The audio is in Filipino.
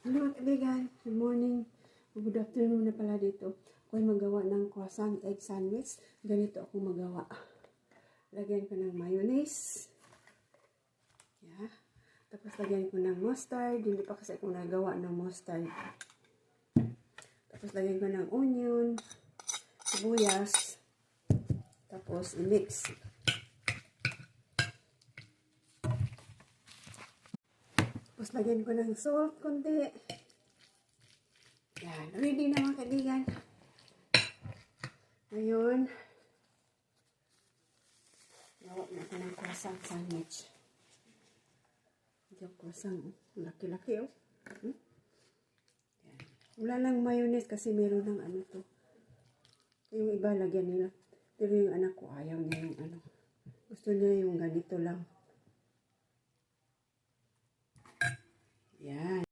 Hello kaibigan, good morning, good afternoon na pala dito. Ako ay magawa ng croissant egg sandwich. Ganito ako magawa. Lagyan ko ng mayonnaise. Yeah. Tapos lagyan ko ng mustard. Hindi pa kasi ako nagawa ng mustard. Tapos lagyan ko ng onion, sibuyas. Tapos i-mix. Tapos lagyan ko ng salt konti. Yan, ready na mga kaibigan. Ngayon, gawa na ko ng croissant sandwich. Yung croissant, laki-laki oh. Yan. Wala lang mayonnaise kasi meron ng ano to. Yung iba lagyan nila. Pero yung anak ko ayaw niya yung ano. Gusto niya yung ganito lang. Yan.